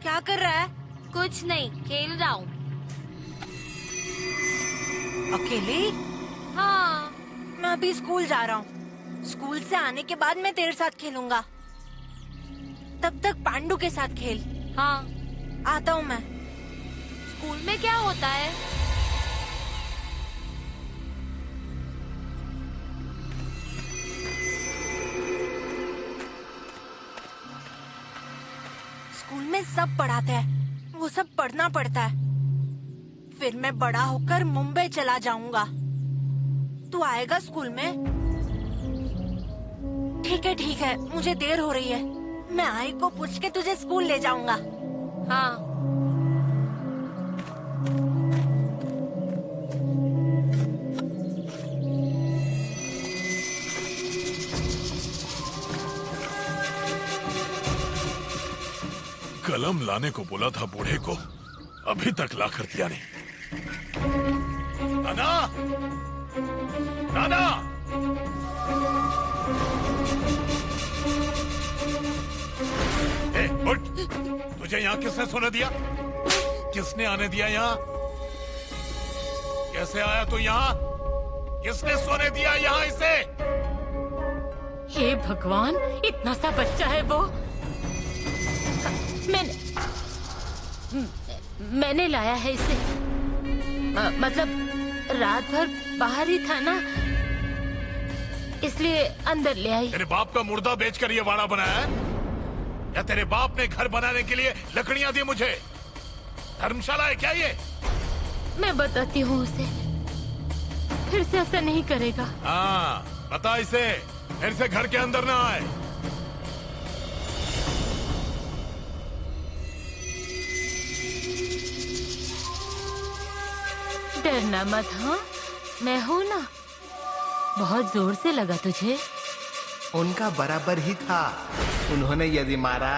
क्या कर रहा है? कुछ नहीं, खेल रहा हूँ। अकेले? हाँ। मैं अभी स्कूल जा रहा हूँ। स्कूल से आने के बाद मैं तेरे साथ खेलूंगा। तब तक पांडू के साथ खेल। हाँ। आता हूँ मैं। स्कूल में क्या होता है? स्कूल में सब पढ़ाते हैं, वो सब पढ़ना पड़ता है। फिर मैं बड़ा होकर मुंबई चला जाऊंगा। तू आएगा स्कूल में? ठीक है, मुझे देर हो रही है। मैं आई को पूछ के तुझे स्कूल ले जाऊंगा। हाँ। कलम लाने को बोला था बूढ़े को, अभी तक ला कर दिया नहीं। नाना, नाना, ए, उठ! तुझे यहाँ किसने सोने दिया? किसने आने दिया यहाँ? कैसे आया तू यहाँ? किसने सोने दिया यहाँ इसे? हे भगवान, इतना सा बच्चा है वो। मैंने लाया है इसे। मतलब रात भर बाहर ही था ना, इसलिए अंदर ले आई। तेरे बाप का मुर्दा बेचकर ये वाड़ा बनाया है? या तेरे बाप ने घर बनाने के लिए लकड़ियां दी मुझे? धर्मशाला है क्या ये? मैं बताती हूँ उसे, फिर से ऐसा नहीं करेगा। हाँ, बता इसे, फिर से घर के अंदर ना आए। डरना मत। हाँ, मैं हूँ ना। बहुत जोर से लगा तुझे? उनका बराबर ही था। उन्होंने यदि मारा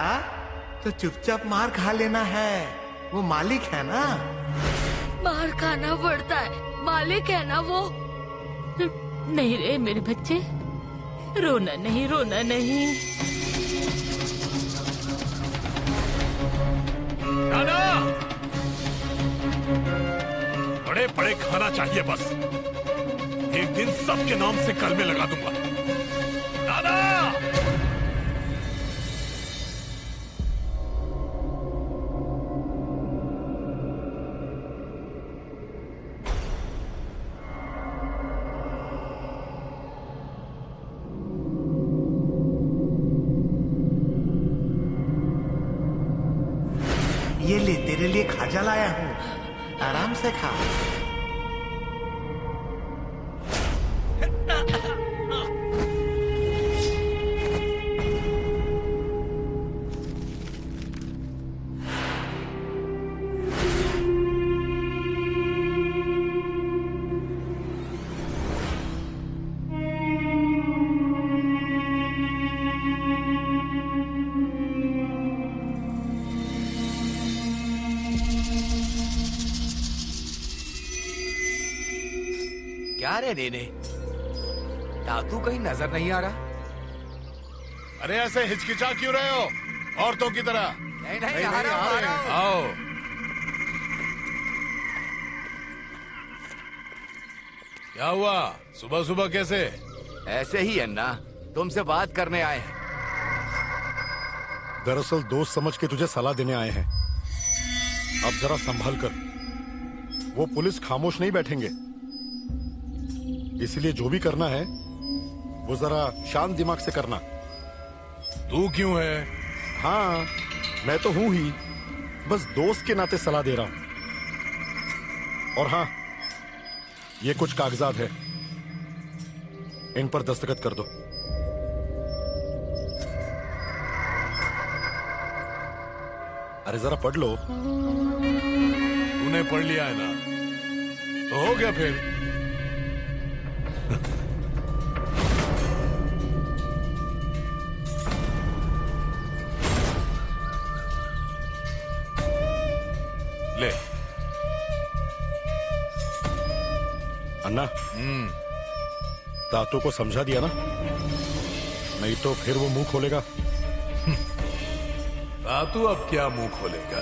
तो चुपचाप मार खा लेना है। वो मालिक है ना। मार खाना पड़ता है, मालिक है ना वो। नहीं रे मेरे बच्चे, रोना नहीं, रोना नहीं। नाना, बड़े बड़े खाना चाहिए बस। एक दिन सबके नाम से कलमे लगा दूंगा। नाना! ये ले, तेरे लिए खाजा लाया हूँ, आराम से खा। क्या रे नेने, तातू कहीं नजर नहीं आ रहा? अरे ऐसे हिचकिचा क्यों रहे हो औरतों की तरह? नहीं नहीं, आ रहा हूं। आओ। क्या हुआ? सुबह सुबह कैसे? ऐसे ही अन्ना, तुमसे बात करने आए हैं। दरअसल दोस्त समझ के तुझे सलाह देने आए हैं। अब जरा संभल कर। वो पुलिस खामोश नहीं बैठेंगे, इसलिए जो भी करना है वो जरा शांत दिमाग से करना। तू क्यों है? हाँ, मैं तो हूं ही, बस दोस्त के नाते सलाह दे रहा हूं। और हाँ, ये कुछ कागजात है, इन पर दस्तखत कर दो। अरे जरा पढ़ लो। तूने पढ़ लिया है ना, तो हो गया फिर। ले। अन्ना, तातो को समझा दिया ना? नहीं तो फिर वो मुंह खोलेगा। तू अब क्या मुंह खोलेगा?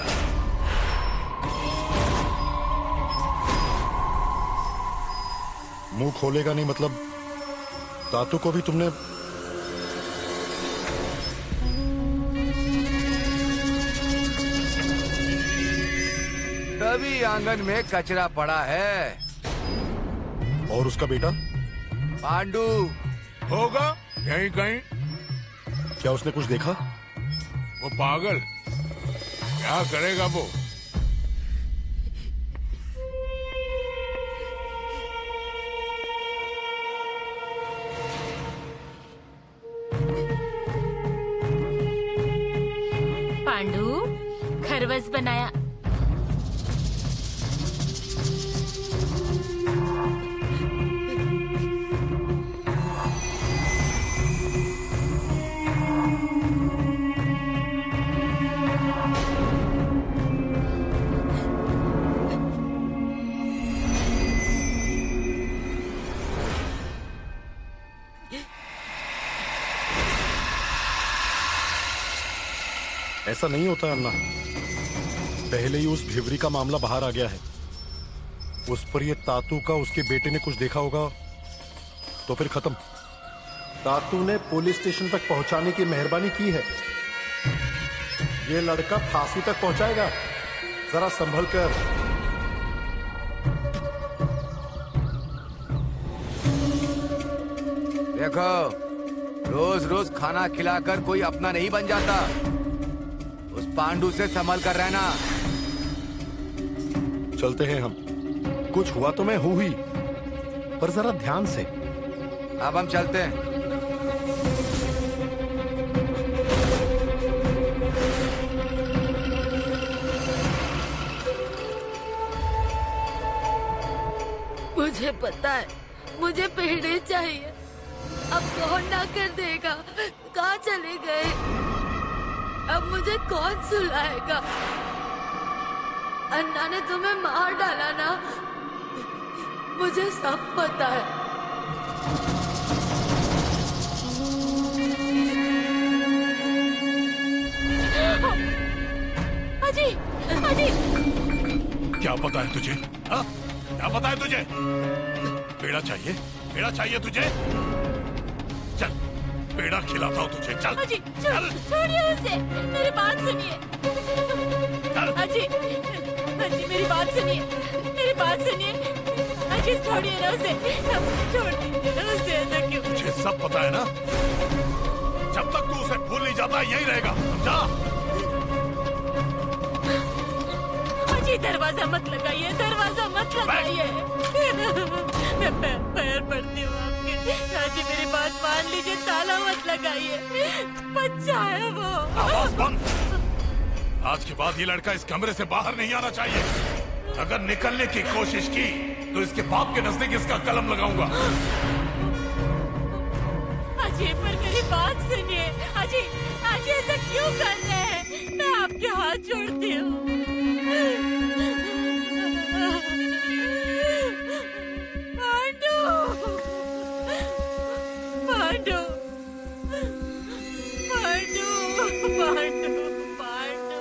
मुंह खोलेगा नहीं मतलब तातू को भी तुमने? तभी आंगन में कचरा पड़ा है। और उसका बेटा पांडू होगा यहीं कहीं। क्या उसने कुछ देखा? वो पागल, क्या करेगा वो? पांडू खरवस बनाया। ऐसा नहीं होता अन्ना। पहले ही उस भिवरी का मामला बाहर आ गया है। उस पर ये तातू का उसके बेटे ने कुछ देखा होगा तो फिर खत्म। तातू ने पुलिस स्टेशन तक पहुंचाने की मेहरबानी की है। ये लड़का फांसी तक पहुंचाएगा। जरा संभल कर। देखो, रोज रोज खाना खिलाकर कोई अपना नहीं बन जाता। उस पांडू से संभल कर रहना। चलते हैं हम। कुछ हुआ तो मैं हूं ही, पर जरा ध्यान से। अब हम चलते हैं। मुझे पता है, मुझे पेड़े चाहिए। अब कौन ना कर देगा? कहाँ चले गए? अब मुझे कौन सुलाएगा? अन्ना ने तुम्हें मार डाला ना, मुझे सब पता है। अजी, अजी, क्या पता है तुझे? हाँ? क्या पता है तुझे? पेड़ा चाहिए? पेड़ा चाहिए तुझे? चल, पेड़ा खिलाता हूँ तुझे। चल अजी, चल छोड़िए उसे। मेरी बात सुनिए। चल। अजी, अजी मेरी बात सुनिए। मेरी बात सुनिए। अजी छोड़िए ना उसे। छोड़ दीजिए ना उसे। ऐसा क्यों? तुझे सब पता है ना? जब तक तू उसे भूल नहीं जाता यही रहेगा, समझा? अजी दरवाजा मत लगाइए। दरवाजा मत लगाइए। मैं पैर पड़ती हूँ आपके। अजी मेरी बात मान लीजिए। ताला मत लगाइए। बच्चा है वो। आवाज बंद। आज के बाद ये लड़का इस कमरे से बाहर नहीं आना चाहिए। अगर निकलने की कोशिश की तो इसके बाप के नजदीक इसका कलम लगाऊंगा। अजी पर मेरी बात सुनिए। अजी, अजी ऐसा क्यों कर रहे हैं? मैं आपके हाथ जोड़ती हूँ। पांडू, पांडू, पांडू, पांडू, पांडू, पांडू।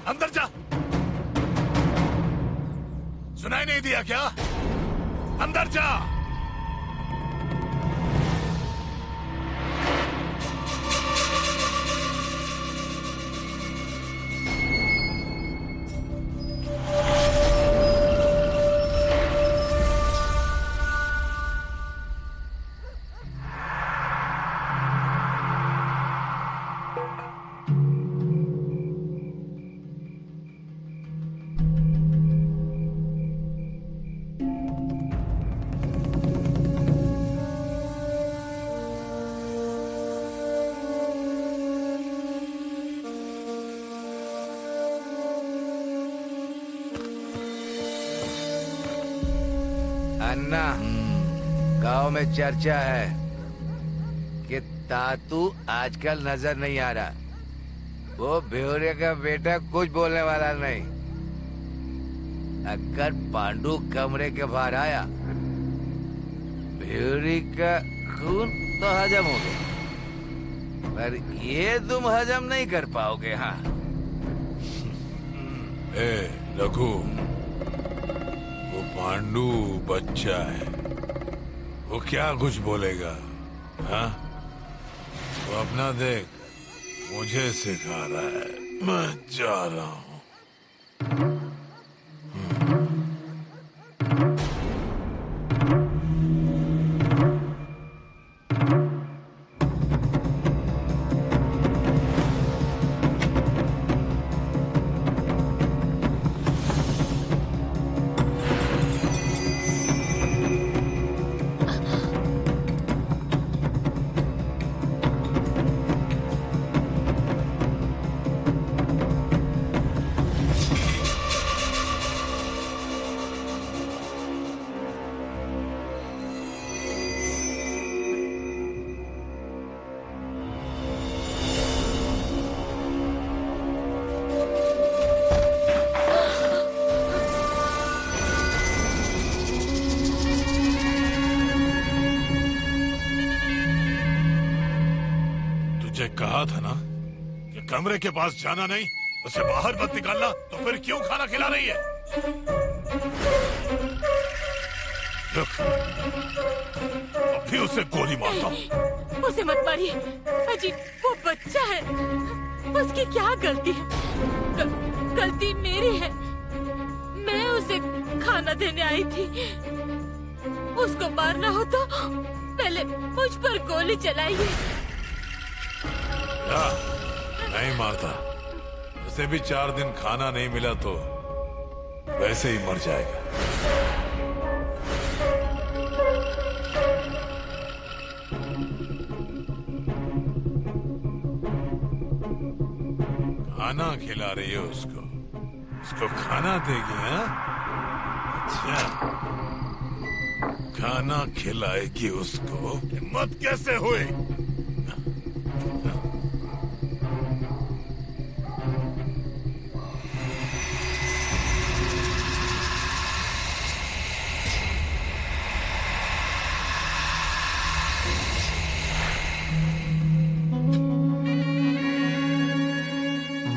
अंदर जा। सुनाई नहीं दिया क्या? अंदर जा। अन्ना, गांव में चर्चा है कि तातू आजकल नजर नहीं आ रहा। वो भेड़िया का बेटा कुछ बोलने वाला नहीं। अगर पांडु कमरे के बाहर आया, भेड़ी का खून तो हजम हो गया, पर ये तुम हजम नहीं कर पाओगे। हाँ ए रघु, वो पांडु बच्चा है, वो क्या कुछ बोलेगा? हाँ, वो अपना देख, मुझे सिखा रहा है। मैं जा रहा हूँ। कहा था ना कि कमरे के पास जाना नहीं, उसे बाहर मत निकालना, तो फिर क्यों खाना खिला रही है? रुक, अभी उसे गोली मारता हूँ। उसे मत मारिए अजी, वो बच्चा है, उसकी क्या गलती है? गलती मेरी है। मैं उसे खाना देने आई थी। उसको मारना हो तो पहले मुझ पर गोली चलाइए। नहीं मारता। उसे भी 4 दिन खाना नहीं मिला तो वैसे ही मर जाएगा। खाना खिला रही है उसको, उसको खाना देगी? हाँ, अच्छा, खाना खिलाएगी उसको? हिम्मत कैसे हुई?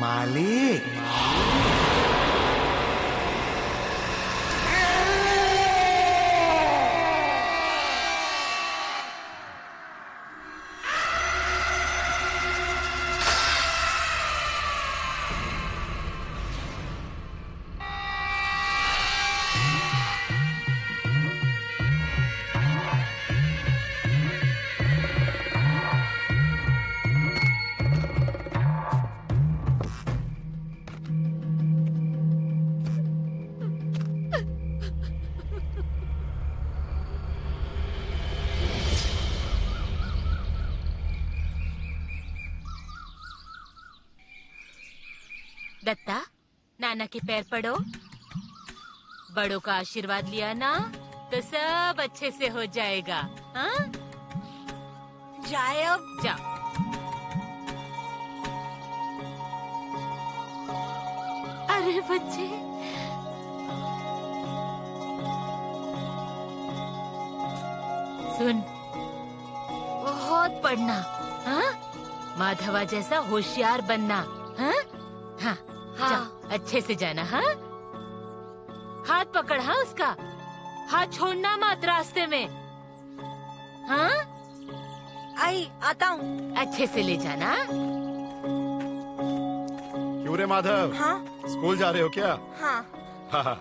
मालिक, दत्ता, नाना के पैर पड़ो। बड़ों का आशीर्वाद लिया ना तो सब अच्छे से हो जाएगा। हाँ, जाए अब। जा। अरे बच्चे, सुन, बहुत पढ़ना। हाँ, माधवा जैसा होशियार बनना। हाँ हाँ, जा, अच्छे से जाना। हाँ, हाथ पकड़। हाँ, उसका हाथ छोड़ना मत रास्ते में। हाँ, आई आता हूँ। अच्छे से ले जाना। क्यों रे माधव? हाँ, स्कूल जा रहे हो क्या? हाँ। हाँ।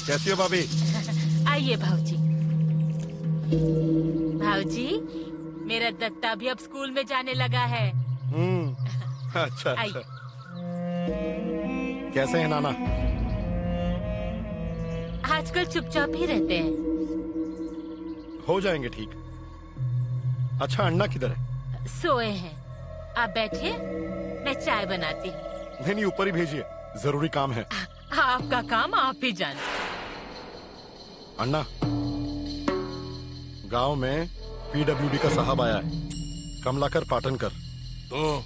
कैसी हो भाभी? आइए भाऊजी। भाऊजी, मेरा दत्ता भी अब स्कूल में जाने लगा है। अच्छा अच्छा। कैसे हैं नाना? आजकल चुपचाप ही रहते हैं। हो जाएंगे ठीक। अच्छा, अन्ना किधर है? सोए हैं। आप बैठिए, मैं चाय बनाती। नहीं नहीं, ऊपर ही भेजिए। जरूरी काम है। आपका काम आप ही जाने। अन्ना, गांव में पीडब्ल्यूडी का साहब आया है, कमलाकर पाटनकर। तो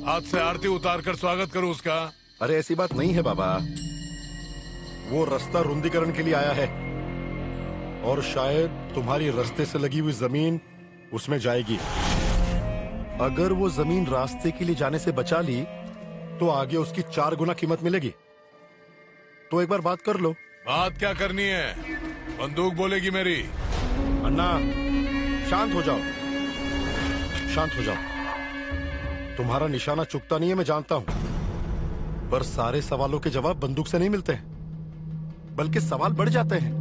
हाथ से आरती उतार कर स्वागत करूं उसका? अरे ऐसी बात नहीं है बाबा, वो रास्ता रुंदीकरण के लिए आया है और शायद तुम्हारी रास्ते से लगी हुई जमीन उसमें जाएगी। अगर वो जमीन रास्ते के लिए जाने से बचा ली तो आगे उसकी 4 गुना कीमत मिलेगी। तो एक बार बात कर लो। बात क्या करनी है? बंदूक बोलेगी मेरी। अन्ना, शांत हो जाओ, शांत हो जाओ। तुम्हारा निशाना चुकता नहीं है, मैं जानता हूं, पर सारे सवालों के जवाब बंदूक से नहीं मिलते हैं, बल्कि सवाल बढ़ जाते हैं।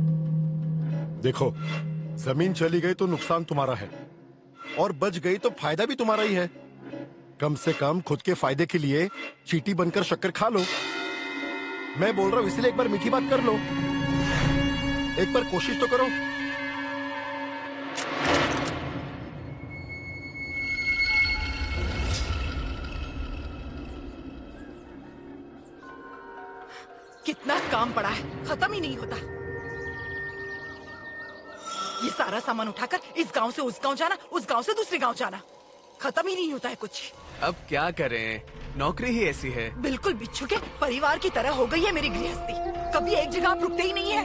देखो, जमीन चली गई तो नुकसान तुम्हारा है और बच गई तो फायदा भी तुम्हारा ही है। कम से कम खुद के फायदे के लिए चींटी बनकर शक्कर खा लो। मैं बोल रहा हूं इसलिए एक बार मीठी बात कर लो, एक बार कोशिश तो करो। कितना काम पड़ा है, खत्म ही नहीं होता। ये सारा सामान उठाकर इस गांव से उस गांव जाना, उस गांव से दूसरे गांव जाना, खत्म ही नहीं होता है कुछ। अब क्या करें, नौकरी ही ऐसी है। बिल्कुल बिच्छू के परिवार की तरह हो गई है मेरी गृहस्थी, कभी एक जगह आप रुकते ही नहीं है।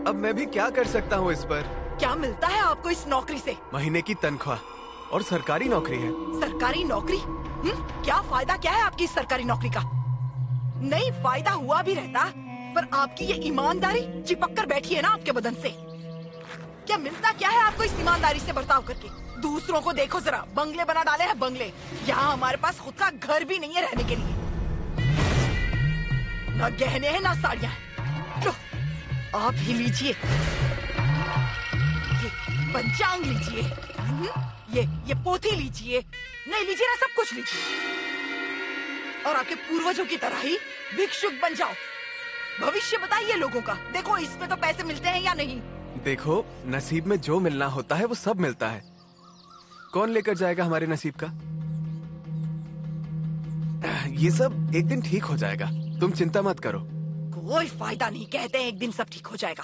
अब मैं भी क्या कर सकता हूँ इस पर? क्या मिलता है आपको इस नौकरी से? महीने की तनख्वाह और सरकारी नौकरी है। सरकारी नौकरी? क्या फायदा क्या है आपकी इस सरकारी नौकरी का? नहीं, फायदा हुआ भी रहता, पर आपकी ये ईमानदारी चिपक कर बैठी है ना आपके बदन से। क्या मिलता क्या है आपको इस ईमानदारी से बर्ताव करके? दूसरों को देखो जरा, बंगले बना डाले हैं बंगले, यहाँ हमारे पास खुद का घर भी नहीं है रहने के लिए। ना गहने हैं ना साड़ियाँ हैं। लो, आप ही लीजिए, ये पंचांग लीजिए, ये पोथी लीजिए, नहीं लीजिए ना सब कुछ लीजिए, और आपके पूर्वजों की तरह ही भिक्षुक बन जाओ। भविष्य बताइए लोगों का, देखो इसमें तो पैसे मिलते हैं या नहीं। देखो, नसीब में जो मिलना होता है वो सब मिलता है। कौन लेकर जाएगा हमारे नसीब का? ये सब एक दिन ठीक हो जाएगा, तुम चिंता मत करो। कोई फायदा नहीं, कहते हैं एक दिन सब ठीक हो जाएगा।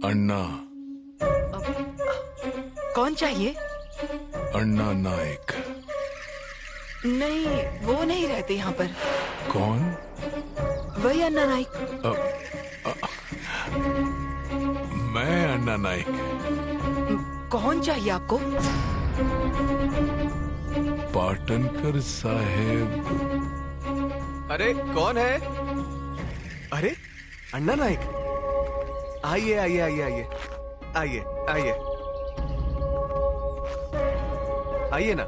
अन्ना। कौन चाहिए? अन्ना नाइक। नहीं, वो नहीं रहते यहाँ पर। कौन? वही अन्ना नाइक। मैं अन्ना नाइक। कौन चाहिए आपको? पाटनकर साहेब। अरे कौन है? अरे अन्ना नाइक, आइए आइए आइए आइए आइए आइए आइए ना।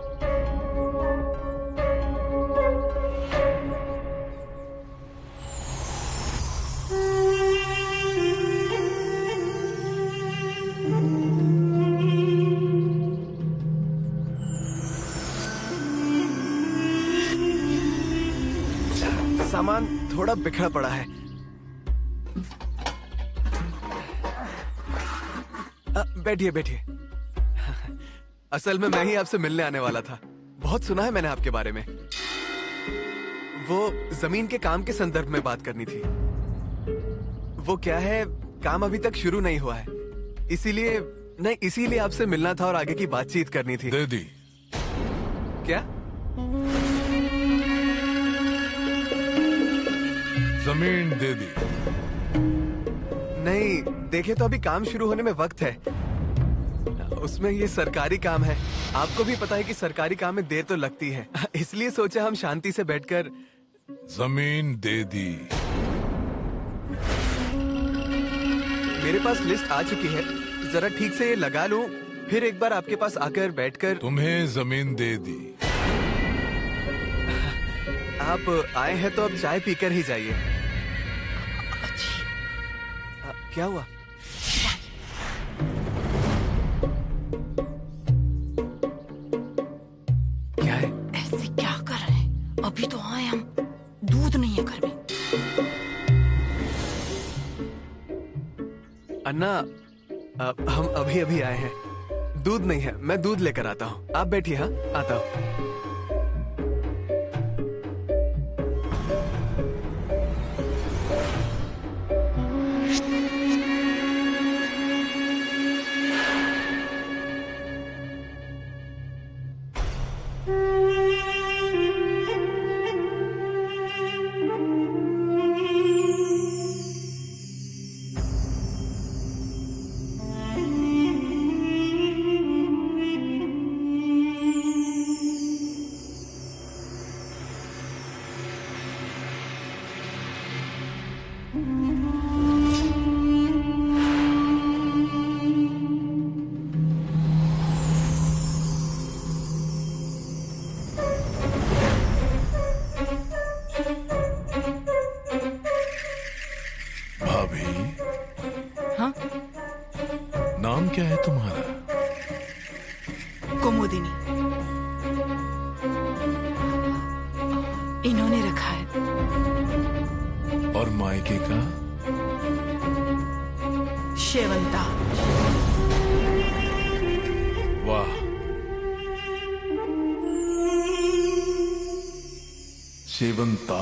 सामान थोड़ा बिखरा पड़ा है। बैठिए बैठिए। असल में मैं ही आपसे मिलने आने वाला था। बहुत सुना है मैंने आपके बारे में। वो जमीन के काम के संदर्भ में बात करनी थी। वो क्या है, काम अभी तक शुरू नहीं हुआ है, इसीलिए आपसे मिलना था और आगे की बातचीत करनी थी। दे दी। क्या? जमीन दे दी। नहीं, देखे तो अभी काम शुरू होने में वक्त है। उसमें ये सरकारी काम है, आपको भी पता है कि सरकारी काम में देर तो लगती है। इसलिए सोचा हम शांति से बैठकर। जमीन दे दी। मेरे पास लिस्ट आ चुकी है, जरा ठीक से ये लगा लूं, फिर एक बार आपके पास आकर बैठकर। तुम्हें जमीन दे दी। आप आए हैं तो अब चाय पीकर ही जाइए। क्या हुआ? क्या है? ऐसे क्या कर रहे हैं? अभी तो आए हम, दूध नहीं है घर में। अन्ना, हम अभी अभी आए हैं, दूध नहीं है, मैं दूध लेकर आता हूँ। आप बैठिए, हाँ आता हूँ। नाम क्या है तुम्हारा? कुमुदिनी। इन्होंने रखा है। और मायके का? शेवंता। वाह, शेवंता।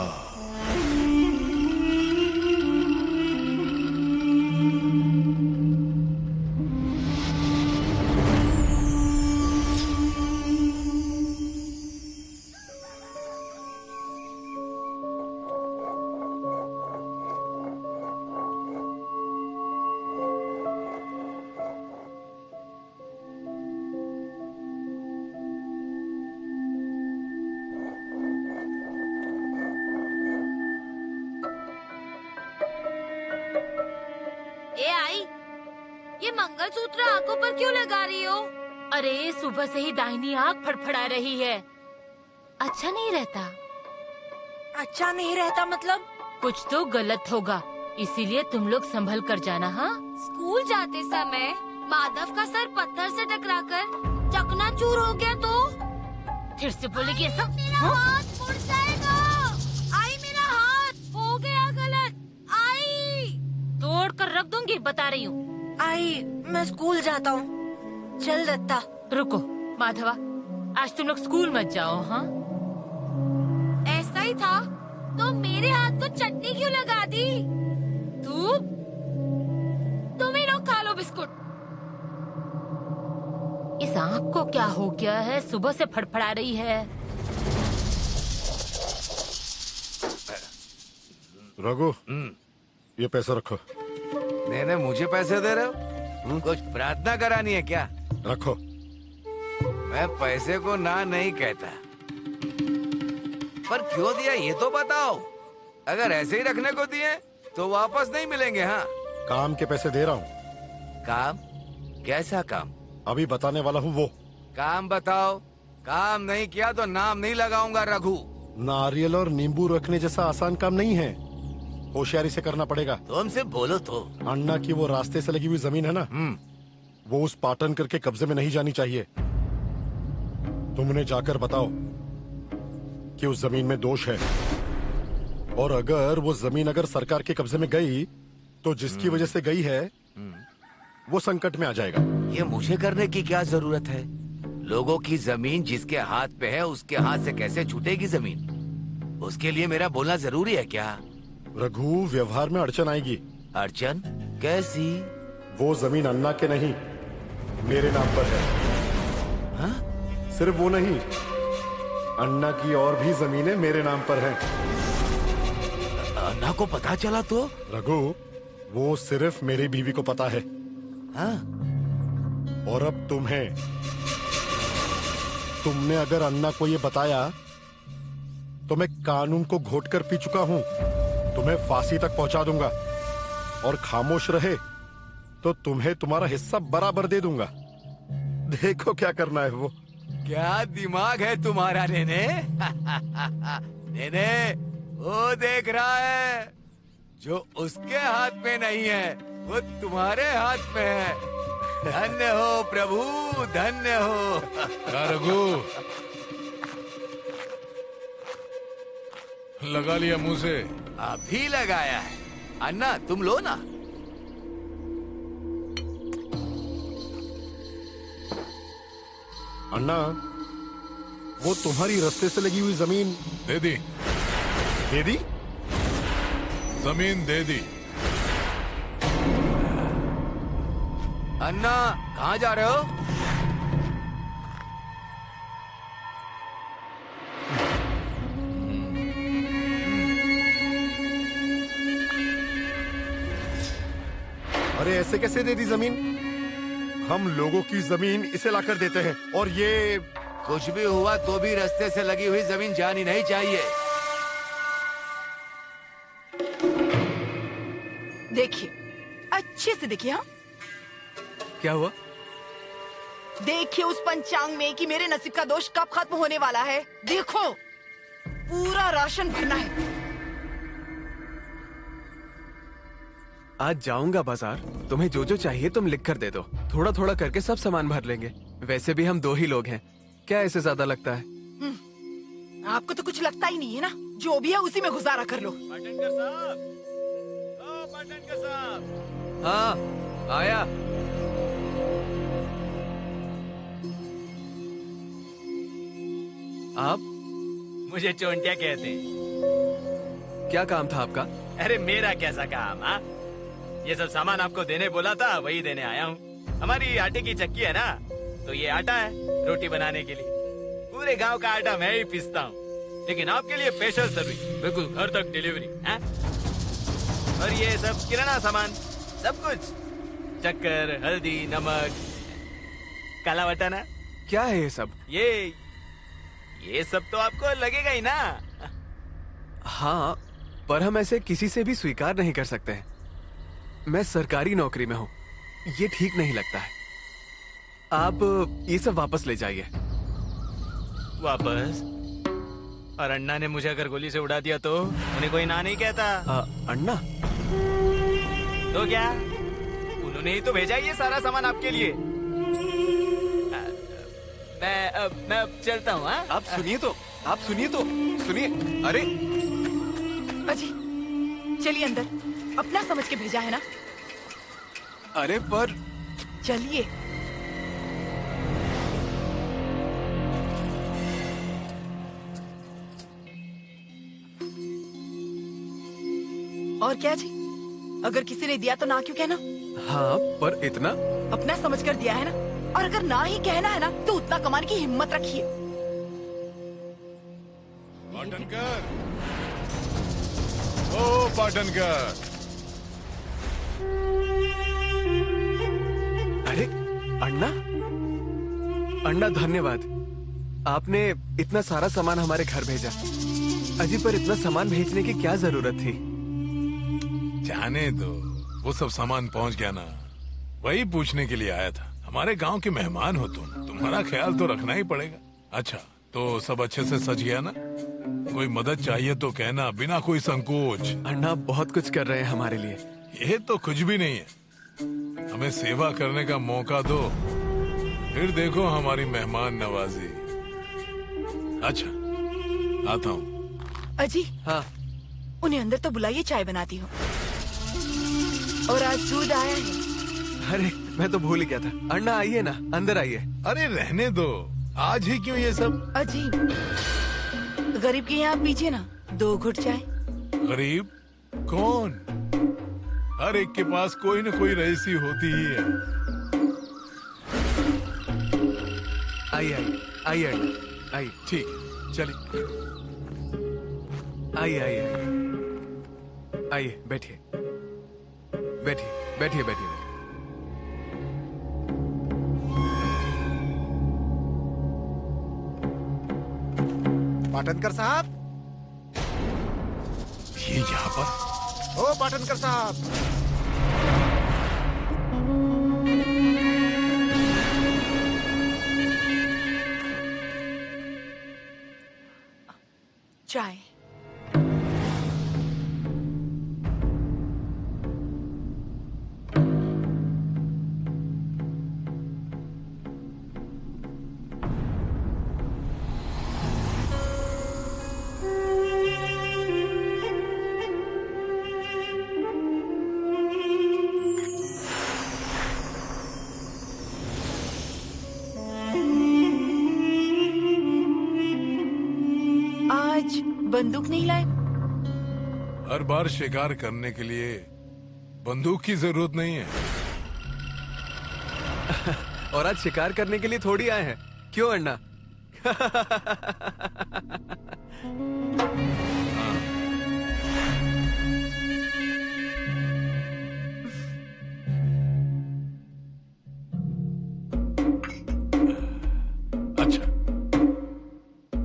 ये मंगलसूत्र आंखों पर क्यों लगा रही हो? अरे सुबह से ही दाहिनी आंख फड़फड़ा रही है। अच्छा नहीं रहता। अच्छा नहीं रहता मतलब? कुछ तो गलत होगा, इसीलिए तुम लोग संभल कर जाना। हाँ, स्कूल जाते समय माधव का सर पत्थर से टकराकर चकनाचूर हो गया तो फिर से बोलेगी ऐसा? मेरा हाथ मुड़ जाएगा। आई, मेरा हाथ हो गया गलत। आई, तोड़ कर रख दूंगी, बता रही हूँ। आई, मैं स्कूल जाता हूँ। चल दत्ता। रुको माधवा, आज तुम लोग स्कूल मत जाओ। हाँ, ऐसा ही था तो मेरे हाथ को चटनी क्यों लगा दी? तुम ही लोग खा लो बिस्कुट। इस आँख को क्या हो गया है? सुबह से फड़फड़ा रही है। रघु, ये पैसा रखो। नहीं, मुझे पैसे दे रहे हो? कुछ प्रार्थना करानी है क्या? रखो। मैं पैसे को ना नहीं कहता, पर क्यों दिया ये तो बताओ। अगर ऐसे ही रखने को दिए तो वापस नहीं मिलेंगे। हाँ, काम के पैसे दे रहा हूँ। काम? कैसा काम? अभी बताने वाला हूँ वो। काम बताओ। काम नहीं किया तो नाम नहीं लगाऊंगा रघु। नारियल और नींबू रखने जैसा आसान काम नहीं है, होशियारी से करना पड़ेगा। तुमसे बोलो तो। अन्ना की वो रास्ते से लगी हुई जमीन है ना, वो उस पाटन करके कब्जे में नहीं जानी चाहिए। तुमने जाकर बताओ कि उस जमीन में दोष है, और अगर वो जमीन अगर सरकार के कब्जे में गई तो जिसकी वजह से गई है वो संकट में आ जाएगा। ये मुझे करने की क्या जरूरत है? लोगों की जमीन जिसके हाथ पे है उसके हाथ से कैसे छूटेगी जमीन? उसके लिए मेरा बोलना जरूरी है क्या? रघु, व्यवहार में अड़चन आएगी। अड़चन? कैसी? वो जमीन अन्ना के नहीं, मेरे नाम पर है। हाँ? सिर्फ वो नहीं, अन्ना की और भी जमीनें मेरे नाम पर हैं। अन्ना को पता चला तो? रघु, वो सिर्फ मेरी बीवी को पता है। हाँ? और अब तुमने अगर अन्ना को ये बताया तो मैं कानून को घोट कर पी चुका हूँ। तुम्हें फांसी तक पहुंचा दूंगा। और खामोश रहे तो तुम्हें तुम्हारा हिस्सा बराबर दे दूंगा। देखो क्या करना है वो। क्या दिमाग है तुम्हारा नेने? नेने, वो देख रहा है जो उसके हाथ में नहीं है वो तुम्हारे हाथ में है। धन्य हो प्रभु, धन्य हो। रघु, लगा लिया मुंह से? अभी लगाया है। अन्ना तुम लो ना। अन्ना, वो तुम्हारी रास्ते से लगी हुई जमीन दे दी। दे दी? जमीन दे दी। अन्ना कहाँ जा रहे हो? अरे ऐसे कैसे दे दी जमीन? हम लोगों की जमीन इसे लाकर देते हैं और ये कुछ भी हुआ तो भी रास्ते से लगी हुई जमीन जानी नहीं चाहिए। देखिए, अच्छे से देखिए। हाँ, क्या हुआ? देखिए उस पंचांग में कि मेरे नसीब का दोष कब खत्म होने वाला है। देखो, पूरा राशन भरना है। आज जाऊंगा बाजार, तुम्हें जो जो चाहिए तुम लिख कर दे दो। थोड़ा थोड़ा करके सब सामान भर लेंगे। वैसे भी हम 2 ही लोग हैं, क्या ऐसे ज्यादा लगता है? आपको तो कुछ लगता ही नहीं है ना। जो भी है उसी में गुजारा कर लो। पाटनकर साहब, ओ पाटनकर साहब। हाँ, आया। आप? मुझे चोंटिया कहते हैं। क्या काम था आपका? अरे मेरा कैसा काम? हाँ, ये सब सामान आपको देने बोला था, वही देने आया हूँ। हमारी आटे की चक्की है ना, तो ये आटा है रोटी बनाने के लिए। पूरे गांव का आटा मैं ही पीसता हूँ, लेकिन आपके लिए स्पेशल सर्विस, बिल्कुल घर तक डिलीवरी। और ये सब किराना सामान, सब कुछ, शक्कर, हल्दी, नमक, काला वटाना। क्या है ये सब? ये सब तो आपको लगेगा ही ना। हाँ, पर हम ऐसे किसी से भी स्वीकार नहीं कर सकते हैं। मैं सरकारी नौकरी में हूँ, ये ठीक नहीं लगता है। आप ये सब वापस ले जाइए। वापस? और अन्ना ने मुझे अगर गोली से उड़ा दिया तो उन्हें कोई ना नहीं कहता। अन्ना? तो क्या, उन्होंने ही तो भेजा ये सारा सामान आपके लिए। मैं अब चलता हूँ। आप सुनिए तो, सुनिए। अरे अजी, चलिए अंदर। अपना समझ के भेजा है ना। अरे पर चलिए। और क्या जी, अगर किसी ने दिया तो ना क्यों कहना? हाँ, पर इतना अपना समझ कर दिया है ना। और अगर ना ही कहना है ना तो उतना कमाने की हिम्मत रखिए। पाटनकर, ओ पाटनकर। अरे अन्ना, अन्ना धन्यवाद। आपने इतना सारा सामान हमारे घर भेजा। अजी, पर इतना सामान भेजने की क्या जरूरत थी? जाने दो, वो सब सामान पहुंच गया ना, वही पूछने के लिए आया था। हमारे गांव के मेहमान हो तुम, तुम्हारा ख्याल तो रखना ही पड़ेगा। अच्छा, तो सब अच्छे से सज गया ना? कोई मदद चाहिए तो कहना, बिना कोई संकोच। अन्ना बहुत कुछ कर रहे हैं हमारे लिए। ये तो कुछ भी नहीं है, हमें सेवा करने का मौका दो, फिर देखो हमारी मेहमान नवाजी। अच्छा, आता हूँ। अजी, हाँ, उन्हें अंदर तो बुलाइए, चाय बनाती हूँ। और आज दूध आया है। अरे मैं तो भूल ही गया था। अन्ना आइए ना, अंदर आइए। अरे रहने दो, आज ही क्यों ये सब? अजी, गरीब के यहाँ पीछे ना 2 घुट चाय। गरीब कौन? हर एक के पास कोई न कोई रईसी होती ही है। आइए आइए अन्ना, आइए। ठीक है, चलिए। आइए आइए आइए, बैठिए बैठिए बैठिए बैठिए। पाटनकर साहब, ये यहाँ पर? ओ पाटनकर साहब, चाय। आज बंदूक नहीं लाए? हर बार शिकार करने के लिए बंदूक की जरूरत नहीं है। और आज शिकार करने के लिए थोड़ी आए हैं, क्यों अन्ना? अच्छा,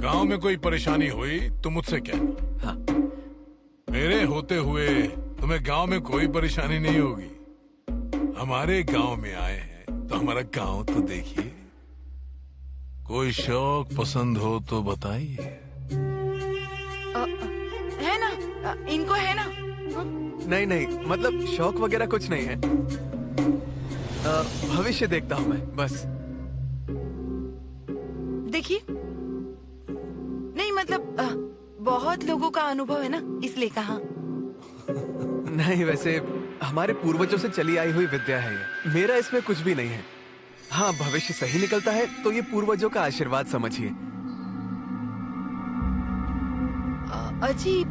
गांव में कोई परेशानी हुई तो मुझसे कहना। हाँ। मेरे होते हुए तुम्हें गांव में कोई परेशानी नहीं होगी। हमारे गांव में आए हैं तो हमारा गांव तो देखिए। कोई शौक पसंद हो तो बताइए। है ना? इनको है ना? नहीं नहीं, मतलब शौक वगैरह कुछ नहीं है। भविष्य देखता हूँ मैं, बस। देखिए, नहीं मतलब बहुत लोगों का अनुभव है ना, इसलिए कहा। नहीं, वैसे हमारे पूर्वजों से चली आई हुई विद्या है ये। मेरा इसमें कुछ भी नहीं है। हाँ, भविष्य सही निकलता है तो ये पूर्वजों का आशीर्वाद समझिए। अजीब,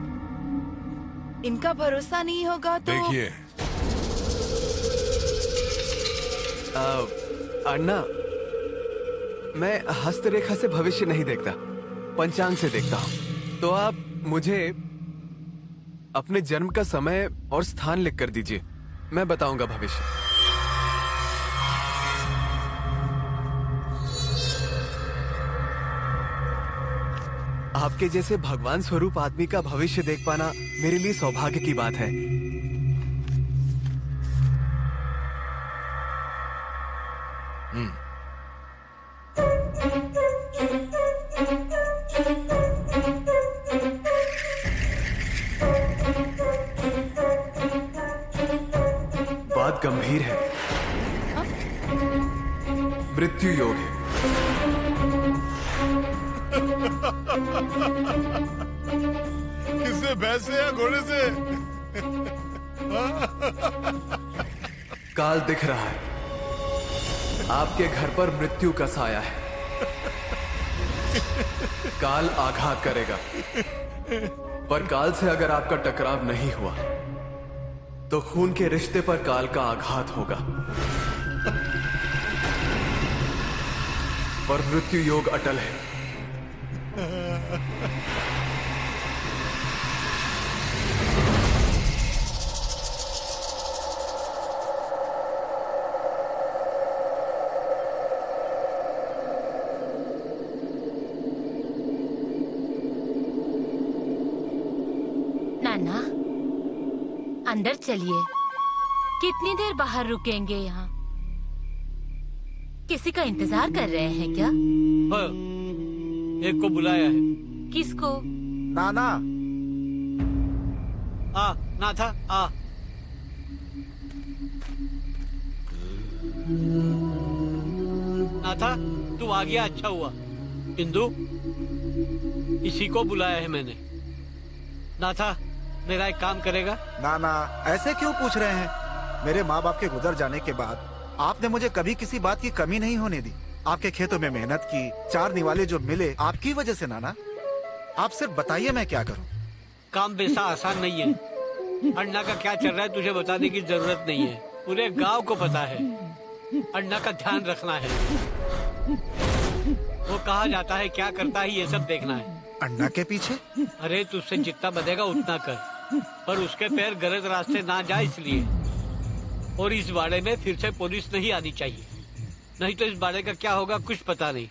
इनका भरोसा नहीं होगा तो। देखिए अन्ना, मैं हस्तरेखा से भविष्य नहीं देखता, पंचांग से देखता हूँ। तो आप मुझे अपने जन्म का समय और स्थान लिख कर दीजिए, मैं बताऊंगा भविष्य। आपके जैसे भगवान स्वरूप आदमी का भविष्य देख पाना मेरे लिए सौभाग्य की बात है। बात गंभीर है। मृत्यु योग है। किससे, भैंस से या घोड़े से? काल दिख रहा है, आपके घर पर मृत्यु का साया है। काल आघात करेगा, पर काल से अगर आपका टकराव नहीं हुआ तो खून के रिश्ते पर काल का आघात होगा। पर मृत्यु योग अटल है। नाना, अंदर चलिए। कितनी देर बाहर रुकेंगे यहाँ? किसी का इंतजार कर रहे हैं क्या? हाँ, एक को बुलाया है। किसको? नाना। ना था ना था, तू आ गया, अच्छा हुआ। इंदु, इसी को बुलाया है मैंने। ना था, मेरा एक काम करेगा? ना, ऐसे क्यों पूछ रहे हैं? मेरे माँ बाप के गुजर जाने के बाद आपने मुझे कभी किसी बात की कमी नहीं होने दी। आपके खेतों में मेहनत की, 4 निवाले जो मिले आपकी वजह से। नाना, आप सिर्फ बताइए मैं क्या करूं। काम वैसा आसान नहीं है। अन्ना का क्या चल रहा है तुझे बताने की जरूरत नहीं है, पूरे गांव को पता है। अन्ना का ध्यान रखना है, वो कहाँ जाता है, क्या करता है, ये सब देखना है। अन्ना के पीछे? अरे तुझसे जितना बनेगा उतना कर, पर उसके पैर गलत रास्ते ना जाए इसलिए। और इस बाड़े में फिर से पुलिस नहीं आनी चाहिए, नहीं तो इस बाड़े का क्या होगा कुछ पता नहीं।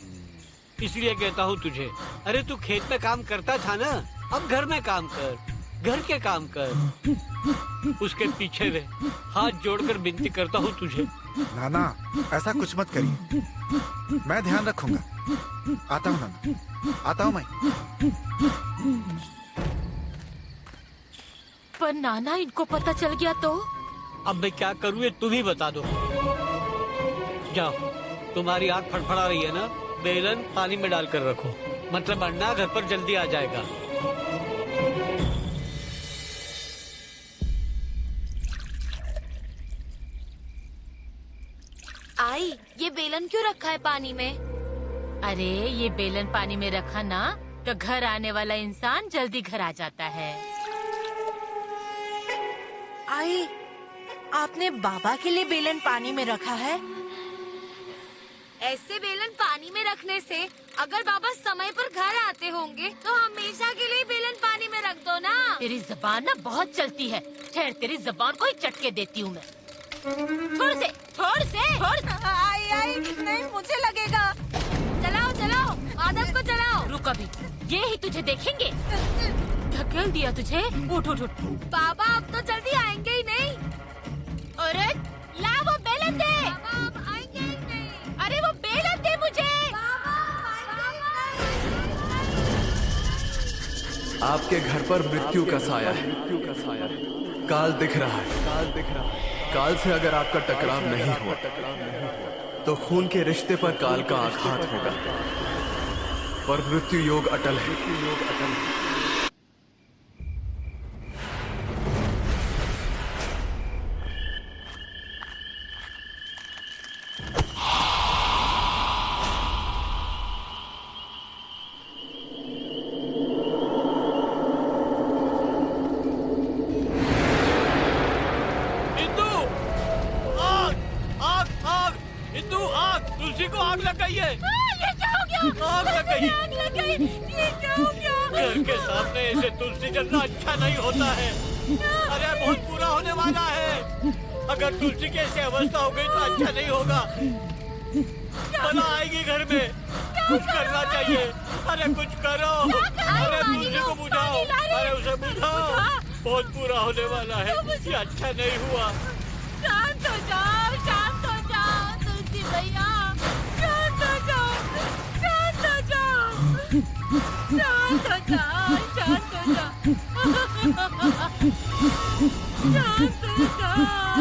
इसलिए कहता हूँ तुझे। अरे तू खेत में काम करता था ना, अब घर में काम कर, घर के काम कर, उसके पीछे रह। हाथ जोड़कर विनती करता हूँ तुझे। नाना, ऐसा कुछ मत करिए, मैं ध्यान रखूंगा। आता हूँ नाना, आता हूँ मैं। पर नाना इनको पता चल गया तो? अब मैं क्या करूँ ये तुम ही बता दो। जाओ, तुम्हारी आँख फड़फड़ा रही है ना, बेलन पानी में डालकर रखो, मतलब अन्ना घर पर जल्दी आ जाएगा। आई, ये बेलन क्यों रखा है पानी में? अरे ये बेलन पानी में रखा ना तो घर आने वाला इंसान जल्दी घर आ जाता है। आई, आपने बाबा के लिए बेलन पानी में रखा है? ऐसे बेलन पानी में रखने से अगर बाबा समय पर घर आते होंगे तो हमेशा के लिए बेलन पानी में रख दो ना। तेरी जबान ना बहुत चलती है। ठहर, तेरी जबान को ही चटके देती हूँ मैं। थोड़ से। आई, नहीं मुझे लगेगा। चलाओ, आदम को चलाओ। रुक अभी, ये ही तुझे देखेंगे। ढकेल दिया तुझे। उठ। बाबा अब तो जल्दी आएंगे ही नहीं। अरे ला वो बेलन दे। बाबा अब आएंगे ही नहीं। अरे वो बेलन दे मुझे। आपके घर पर मृत्यु का साया है। काल दिख रहा है। काल से अगर आपका टकराव नहीं हुआ तो खून के रिश्ते पर काल का आघात होगा, पर मृत्यु योग अटल है। तुलसी को आग लग गई है। ये क्या हो गया? आग लग गई। आग लग गई। ये क्या हो गया? घर के सामने ऐसे तुलसी जलना अच्छा नहीं होता है। अरे बहुत बुरा होने वाला है। अगर तुलसी की ऐसी अवस्था हो गई तो अच्छा नहीं होगा। बला आएगी घर में। कुछ करना चाहिए। अरे कुछ करो। अरे तुलसी को बुझाओ। अरे उसे बुझाओ। बहुत बुरा होने वाला है। ये अच्छा नहीं हुआ। शांत हो जाओ तुलसी भैया। शांत हो जाओ।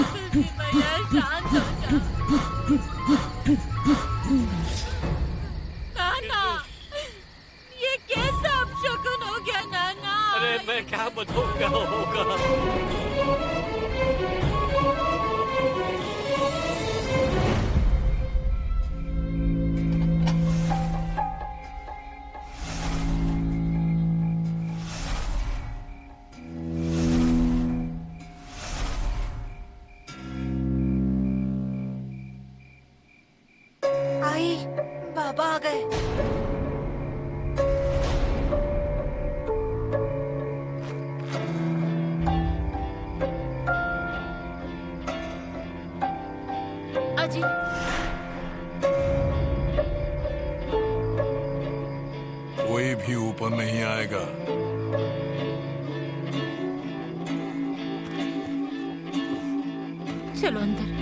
तुलसी भैया शांत हो जाओ। नाना, ये कैसा अपशकुन हो गया नाना? अरे मैं क्या बताऊं क्या होगा। आई, बाबा आ गए। अजी, कोई भी ऊपर नहीं आएगा। चलो अंदर।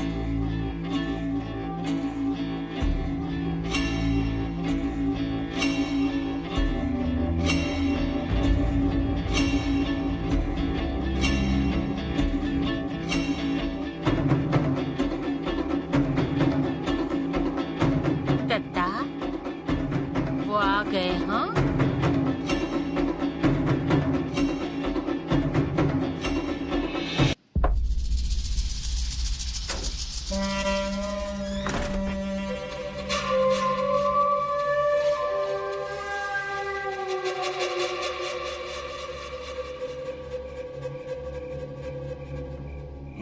दत्ता, वो आ गए। हाँ,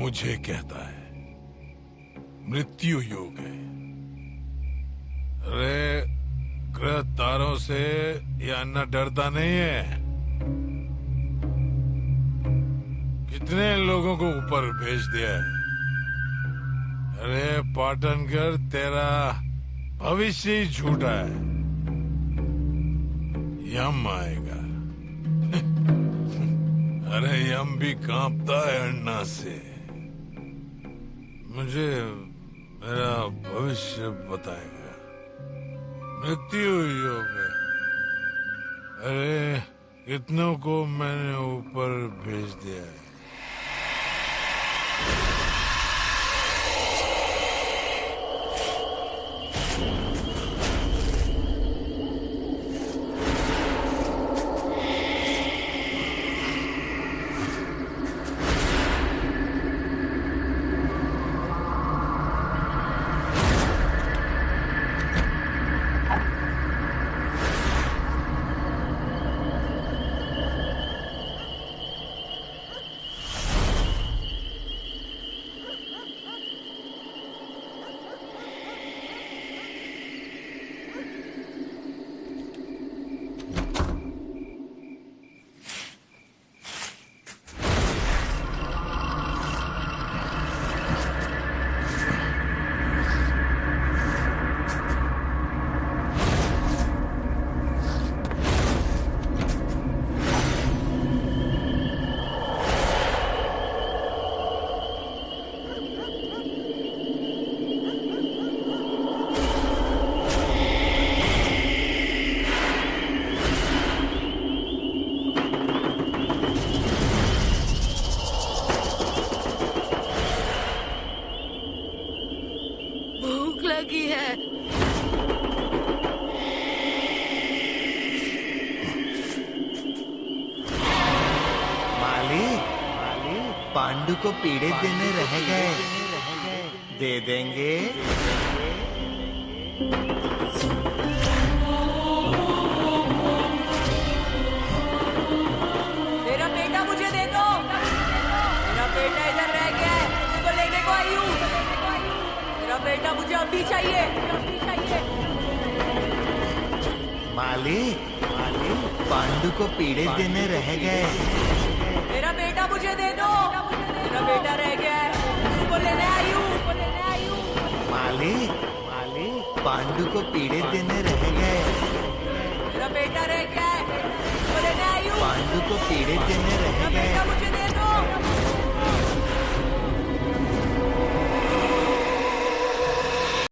मुझे कहता है मृत्यु योग है। अरे ग्रह तारों से ये अन्ना डरता नहीं है। कितने लोगों को ऊपर भेज दिया है। अरे पाटनकर, तेरा भविष्य ही झूठा है। यम आएगा। अरे यम भी कांपता है अन्ना से। मुझे मेरा भविष्य बताएगा। मृत्यु हुई होगा। अरे कितनों को मैंने ऊपर भेज दिया है। पांडु को पीड़े देने रह गए, दे देंगे। मेरा बेटा मुझे दे दो। मेरा बेटा इधर रह गया है, उसको लेने को आई हूँ। मेरा बेटा मुझे अभी चाहिए। मालिक, पांडु को पीड़े देने रह गए। मेरा बेटा मुझे दे दो। मेरा बेटा रह गया है, उसको लेने आई हूँ। मालिक, पांडु को पीड़े देने